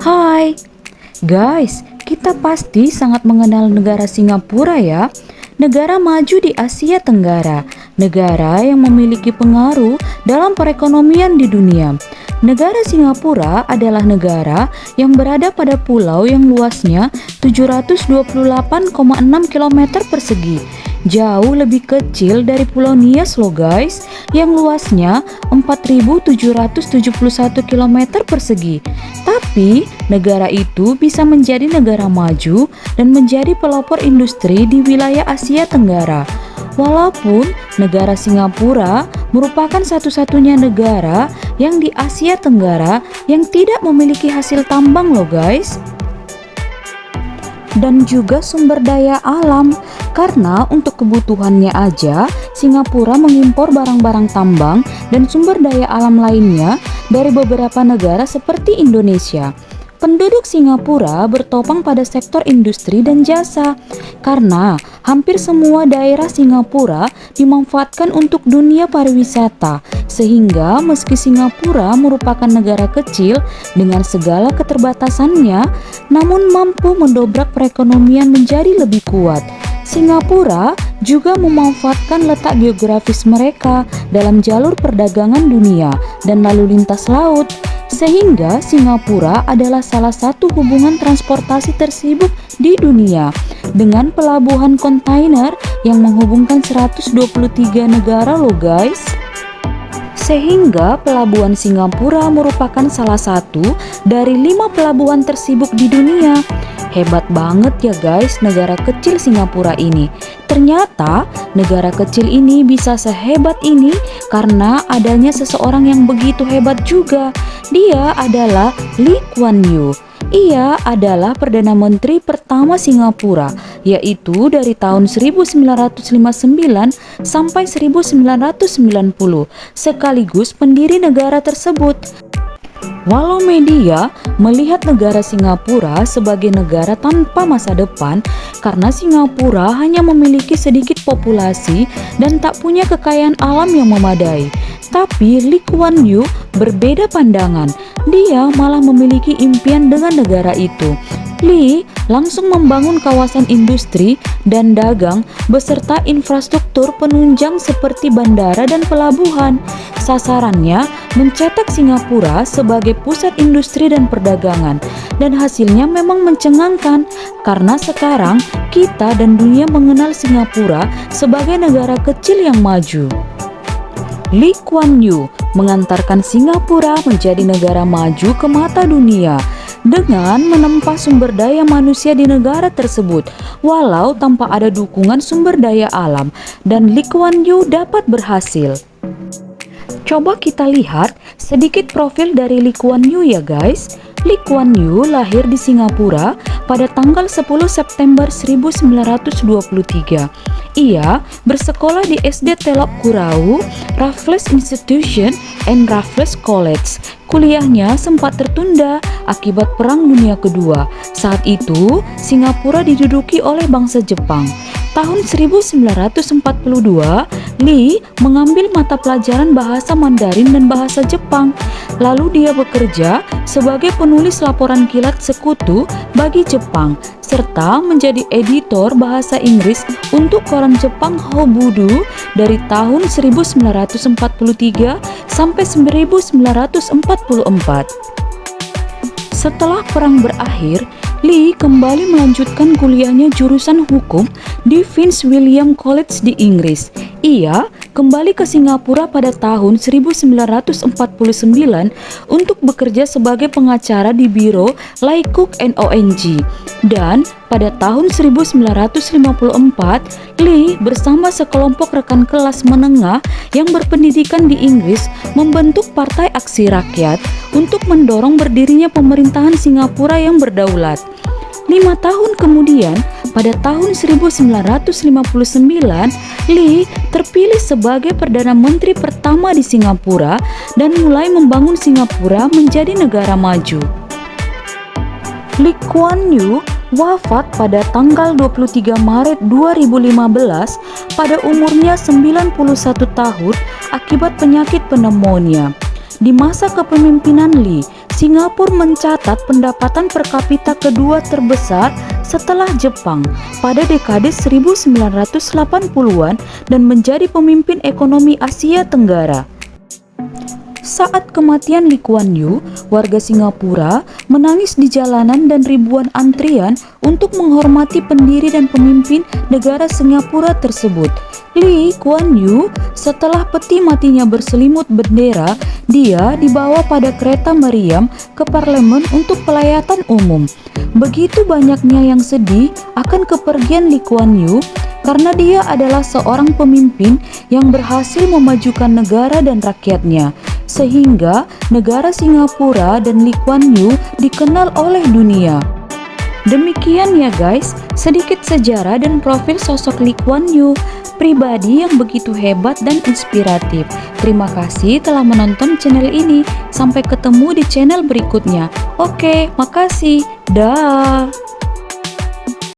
Hai guys, kita pasti sangat mengenal negara Singapura ya. Negara maju di Asia Tenggara, negara yang memiliki pengaruh dalam perekonomian di dunia. Negara Singapura adalah negara yang berada pada pulau yang luasnya 728,6 km persegi. Jauh lebih kecil dari Pulau Nias loh guys, yang luasnya 4.771 km persegi. Tapi negara itu bisa menjadi negara maju dan menjadi pelopor industri di wilayah Asia Tenggara. Walaupun negara Singapura merupakan satu-satunya negara yang di Asia Tenggara yang tidak memiliki hasil tambang loh guys, dan juga sumber daya alam, karena untuk kebutuhannya aja Singapura mengimpor barang-barang tambang dan sumber daya alam lainnya dari beberapa negara seperti Indonesia. Penduduk Singapura bertopang pada sektor industri dan jasa, karena hampir semua daerah Singapura dimanfaatkan untuk dunia pariwisata, sehingga meski Singapura merupakan negara kecil dengan segala keterbatasannya, namun mampu mendobrak perekonomian menjadi lebih kuat. Singapura juga memanfaatkan letak geografis mereka dalam jalur perdagangan dunia dan lalu lintas laut, sehingga Singapura adalah salah satu hubungan transportasi tersibuk di dunia dengan pelabuhan kontainer yang menghubungkan 123 negara loh guys. Sehingga pelabuhan Singapura merupakan salah satu dari 5 pelabuhan tersibuk di dunia. Hebat banget ya guys negara kecil Singapura ini. Ternyata negara kecil ini bisa sehebat ini karena adanya seseorang yang begitu hebat juga. Dia adalah Lee Kuan Yew. Ia adalah Perdana Menteri pertama Singapura, yaitu dari tahun 1959 sampai 1990, sekaligus pendiri negara tersebut. Walau media melihat negara Singapura sebagai negara tanpa masa depan karena Singapura hanya memiliki sedikit populasi dan tak punya kekayaan alam yang memadai, tapi Lee Kuan Yew berbeda pandangan. Dia malah memiliki impian dengan negara itu. Lee langsung membangun kawasan industri dan dagang beserta infrastruktur penunjang seperti bandara dan pelabuhan. Sasarannya mencetak Singapura sebagai pusat industri dan perdagangan, dan hasilnya memang mencengangkan karena sekarang kita dan dunia mengenal Singapura sebagai negara kecil yang maju. Lee Kuan Yew mengantarkan Singapura menjadi negara maju ke mata dunia dengan menempa sumber daya manusia di negara tersebut, walau tanpa ada dukungan sumber daya alam, dan Lee Kuan Yew dapat berhasil. Coba kita lihat sedikit profil dari Lee Kuan Yew ya guys. Lee Kuan Yew lahir di Singapura pada tanggal 10 September 1923. Ia bersekolah di SD Telok Kurau, Raffles Institution and Raffles College. Kuliahnya sempat tertunda akibat Perang Dunia Kedua. Saat itu, Singapura diduduki oleh bangsa Jepang. Tahun 1942, Lee mengambil mata pelajaran bahasa Mandarin dan bahasa Jepang. Lalu dia bekerja sebagai penulis laporan kilat sekutu bagi Jepang, serta menjadi editor bahasa Inggris untuk koran Jepang Hobudu dari tahun 1943 sampai 1944. Setelah perang berakhir, Lee kembali melanjutkan kuliahnya jurusan hukum di Fitzwilliam College di Inggris. Ia kembali ke Singapura pada tahun 1949 untuk bekerja sebagai pengacara di Biro Ly Cook and ONG. Dan pada tahun 1954, Lee bersama sekelompok rekan kelas menengah yang berpendidikan di Inggris membentuk Partai Aksi Rakyat untuk mendorong berdirinya pemerintahan Singapura yang berdaulat. 5 tahun kemudian, pada tahun 1959, Lee terpilih sebagai Perdana Menteri pertama di Singapura dan mulai membangun Singapura menjadi negara maju. Lee Kuan Yew wafat pada tanggal 23 Maret 2015 pada umurnya 91 tahun akibat penyakit pneumonia. Di masa kepemimpinan Lee, Singapura mencatat pendapatan per kapita kedua terbesar setelah Jepang pada dekade 1980-an dan menjadi pemimpin ekonomi Asia Tenggara. Saat kematian Lee Kuan Yew, warga Singapura menangis di jalanan dan ribuan antrian untuk menghormati pendiri dan pemimpin negara Singapura tersebut. Lee Kuan Yew, setelah peti matinya berselimut bendera, dia dibawa pada kereta meriam ke parlemen untuk pelayatan umum. Begitu banyaknya yang sedih akan kepergian Lee Kuan Yew, karena dia adalah seorang pemimpin yang berhasil memajukan negara dan rakyatnya, sehingga negara Singapura dan Lee Kuan Yew dikenal oleh dunia. Demikian ya guys, sedikit sejarah dan profil sosok Lee Kuan Yew, pribadi yang begitu hebat dan inspiratif. Terima kasih telah menonton channel ini. Sampai ketemu di channel berikutnya. Oke, makasih. Dah.